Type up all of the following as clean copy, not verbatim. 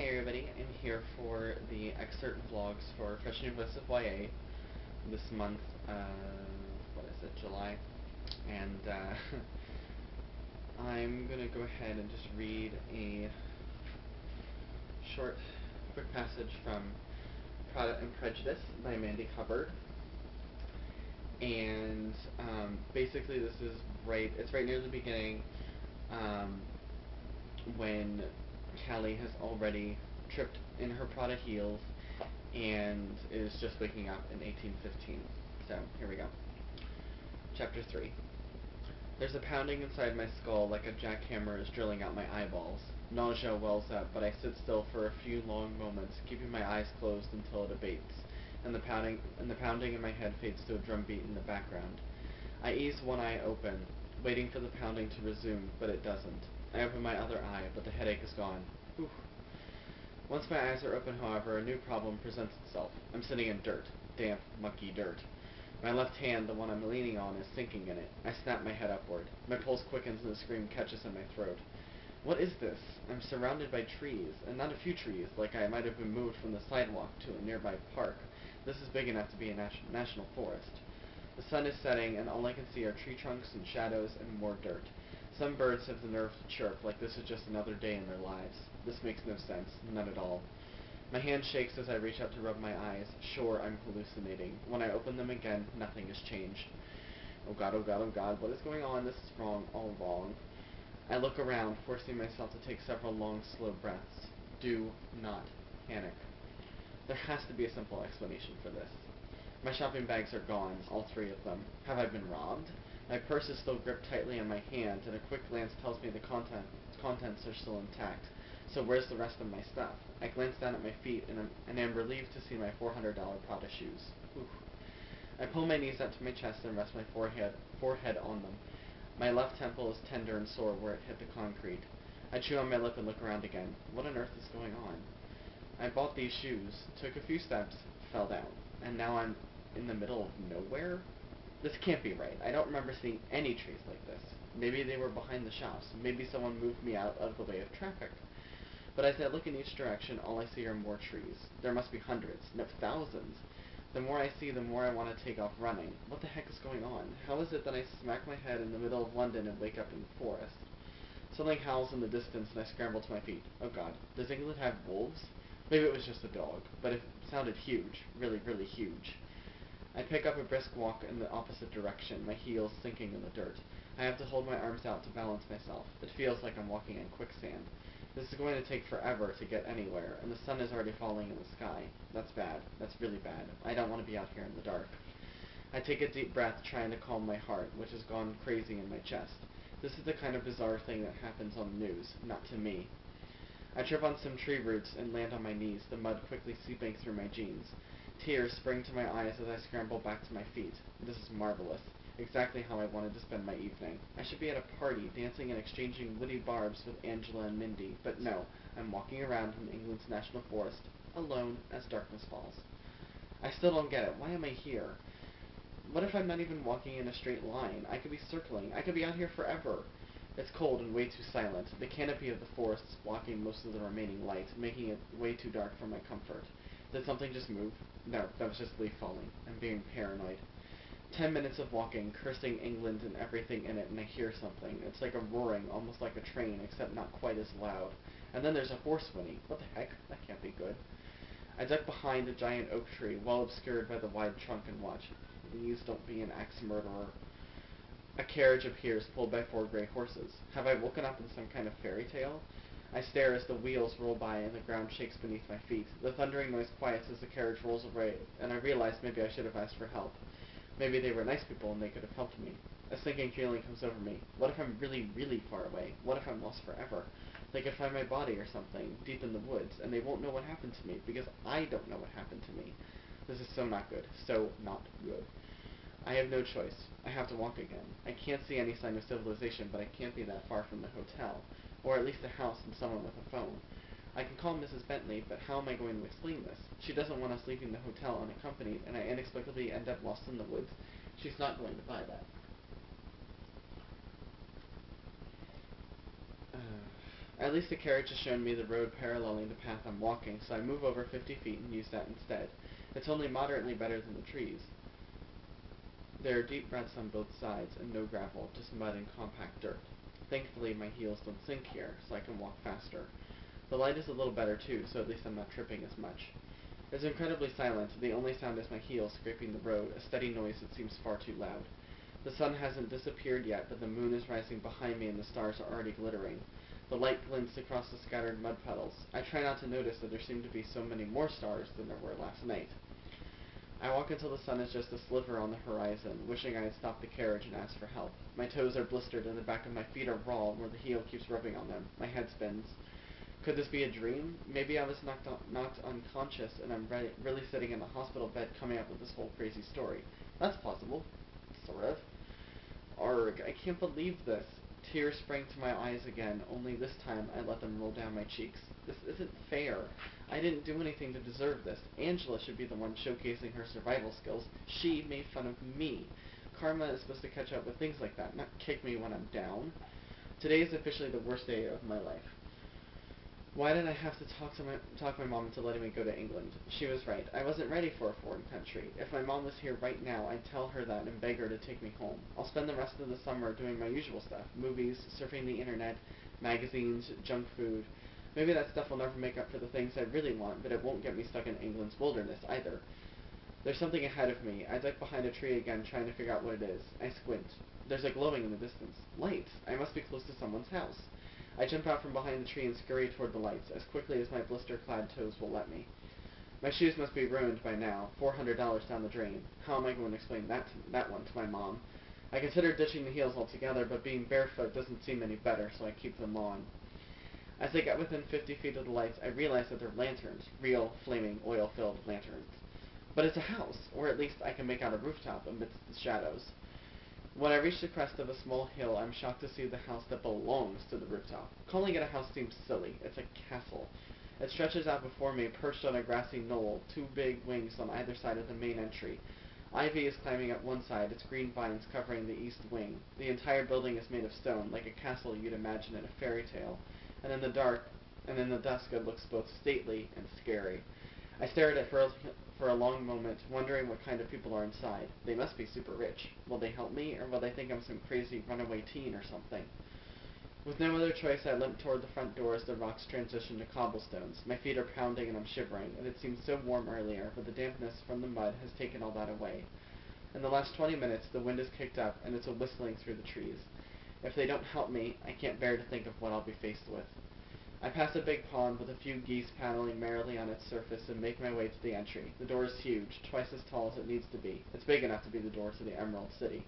Hey everybody, I'm here for the Excerpt vlogs for Fresh New List of YA this month, what is it, July, and I'm gonna go ahead and just read a short, quick passage from Prada and Prejudice by Mandy Hubbard, and basically it's right near the beginning, when Callie has already tripped in her Prada heels and is just waking up in 1815. So, here we go. Chapter 3. There's a pounding inside my skull like a jackhammer is drilling out my eyeballs. Nausea wells up, but I sit still for a few long moments, keeping my eyes closed until it abates, and the pounding in my head fades to a drumbeat in the background. I ease one eye open, waiting for the pounding to resume, but it doesn't. I open my other eye, but the headache is gone. Whew. Once my eyes are open, however, a new problem presents itself. I'm sitting in dirt. Damp, mucky dirt. My left hand, the one I'm leaning on, is sinking in it. I snap my head upward. My pulse quickens and the scream catches in my throat. What is this? I'm surrounded by trees, and not a few trees, like I might have been moved from the sidewalk to a nearby park. This is big enough to be a national forest. The sun is setting, and all I can see are tree trunks and shadows and more dirt. Some birds have the nerve to chirp like this is just another day in their lives. This makes no sense. None at all. My hand shakes as I reach out to rub my eyes. Sure, I'm hallucinating. When I open them again, nothing has changed. Oh god, oh god, oh god, what is going on? This is wrong, all wrong. I look around, forcing myself to take several long, slow breaths. Do not panic. There has to be a simple explanation for this. My shopping bags are gone, all three of them. Have I been robbed? My purse is still gripped tightly in my hand, and a quick glance tells me the contents are still intact. So where's the rest of my stuff? I glance down at my feet, and am relieved to see my $400 Prada shoes. Oof. I pull my knees up to my chest and rest my forehead on them. My left temple is tender and sore where it hit the concrete. I chew on my lip and look around again. What on earth is going on? I bought these shoes, took a few steps, fell down, and now I'm in the middle of nowhere? This can't be right. I don't remember seeing any trees like this. Maybe they were behind the shops. Maybe someone moved me out of the way of traffic. But as I look in each direction, all I see are more trees. There must be hundreds, no, thousands. The more I see, the more I want to take off running. What the heck is going on? How is it that I smack my head in the middle of London and wake up in the forest? Something howls in the distance and I scramble to my feet. Oh god, does England have wolves? Maybe it was just a dog, but it sounded huge. Really, really huge. I pick up a brisk walk in the opposite direction, my heels sinking in the dirt. I have to hold my arms out to balance myself. It feels like I'm walking in quicksand. This is going to take forever to get anywhere, and the sun is already falling in the sky. That's bad. That's really bad. I don't want to be out here in the dark. I take a deep breath, trying to calm my heart, which has gone crazy in my chest. This is the kind of bizarre thing that happens on the news, not to me. I trip on some tree roots and land on my knees, the mud quickly seeping through my jeans. Tears spring to my eyes as I scramble back to my feet. This is marvelous. Exactly how I wanted to spend my evening. I should be at a party, dancing and exchanging witty barbs with Angela and Mindy, but no, I'm walking around in England's national forest, alone as darkness falls. I still don't get it. Why am I here? What if I'm not even walking in a straight line? I could be circling. I could be out here forever. It's cold and way too silent. The canopy of the forest is blocking most of the remaining light, making it way too dark for my comfort. Did something just move? No, that was just a leaf falling. I'm being paranoid. 10 minutes of walking, cursing England and everything in it, and I hear something. It's like a roaring, almost like a train, except not quite as loud. And then there's a horse whinny. What the heck? That can't be good. I duck behind a giant oak tree, well obscured by the wide trunk, and watch. Please don't be an axe murderer. A carriage appears, pulled by 4 gray horses. Have I woken up in some kind of fairy tale? I stare as the wheels roll by and the ground shakes beneath my feet. The thundering noise quiets as the carriage rolls away, and I realize maybe I should have asked for help. Maybe they were nice people and they could have helped me. A sinking feeling comes over me. What if I'm really, really far away? What if I'm lost forever? They could find my body or something, deep in the woods, and they won't know what happened to me, because I don't know what happened to me. This is so not good. So not good. I have no choice. I have to walk again. I can't see any sign of civilization, but I can't be that far from the hotel, or at least a house and someone with a phone. I can call Mrs. Bentley, but how am I going to explain this? She doesn't want us leaving the hotel unaccompanied, and I inexplicably end up lost in the woods. She's not going to buy that. At least the carriage has shown me the road paralleling the path I'm walking, so I move over 50 feet and use that instead. It's only moderately better than the trees. There are deep ruts on both sides, and no gravel, just mud and compact dirt. Thankfully, my heels don't sink here, so I can walk faster. The light is a little better, too, so at least I'm not tripping as much. It's incredibly silent. The only sound is my heels scraping the road, a steady noise that seems far too loud. The sun hasn't disappeared yet, but the moon is rising behind me and the stars are already glittering. The light glints across the scattered mud puddles. I try not to notice that there seem to be so many more stars than there were last night. I walk until the sun is just a sliver on the horizon, wishing I had stopped the carriage and asked for help. My toes are blistered and the back of my feet are raw where the heel keeps rubbing on them. My head spins. Could this be a dream? Maybe I was knocked unconscious and I'm really sitting in the hospital bed coming up with this whole crazy story. That's possible. Sort of. Arg, I can't believe this. Tears sprang to my eyes again, only this time I let them roll down my cheeks. This isn't fair. I didn't do anything to deserve this. Angela should be the one showcasing her survival skills. She made fun of me. Karma is supposed to catch up with things like that, not kick me when I'm down. Today is officially the worst day of my life. Why did I have to talk my mom into letting me go to England? She was right. I wasn't ready for a foreign country. If my mom was here right now, I'd tell her that and beg her to take me home. I'll spend the rest of the summer doing my usual stuff. Movies, surfing the internet, magazines, junk food. Maybe that stuff will never make up for the things I really want, but it won't get me stuck in England's wilderness either. There's something ahead of me. I duck behind a tree again, trying to figure out what it is. I squint. There's a glowing in the distance. Lights! I must be close to someone's house. I jump out from behind the tree and scurry toward the lights, as quickly as my blister-clad toes will let me. My shoes must be ruined by now, $400 down the drain. How am I going to explain that one to my mom? I consider ditching the heels altogether, but being barefoot doesn't seem any better, so I keep them on. As I get within 50 feet of the lights, I realize that they're lanterns, real, flaming, oil-filled lanterns. But it's a house, or at least I can make out a rooftop amidst the shadows. When I reach the crest of a small hill, I'm shocked to see the house that belongs to the rooftop. Calling it a house seems silly. It's a castle. It stretches out before me, perched on a grassy knoll, two big wings on either side of the main entry. Ivy is climbing up one side, its green vines covering the east wing. The entire building is made of stone, like a castle you'd imagine in a fairy tale. And in the dusk it looks both stately and scary. I stare at it for a long moment, wondering what kind of people are inside. They must be super rich. Will they help me, or will they think I'm some crazy runaway teen or something? With no other choice, I limp toward the front door as the rocks transition to cobblestones. My feet are pounding and I'm shivering. It had seemed so warm earlier, but the dampness from the mud has taken all that away. In the last 20 minutes, the wind has kicked up, and it's a whistling through the trees. If they don't help me, I can't bear to think of what I'll be faced with. I pass a big pond with a few geese paddling merrily on its surface and make my way to the entry. The door is huge, twice as tall as it needs to be. It's big enough to be the door to the Emerald City.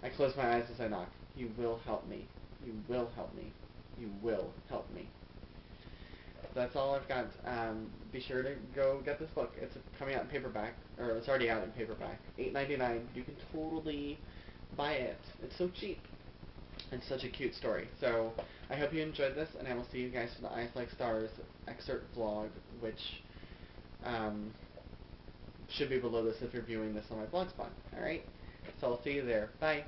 I close my eyes as I knock. You will help me. You will help me. You will help me. That's all I've got. Be sure to go get this book. It's coming out in paperback, or it's already out in paperback. $8.99. You can totally buy it. It's so cheap. It's such a cute story. So I hope you enjoyed this, and I will see you guys for the Eyes Like Stars excerpt vlog, which should be below this if you're viewing this on my blogspot. Alright? So I'll see you there. Bye!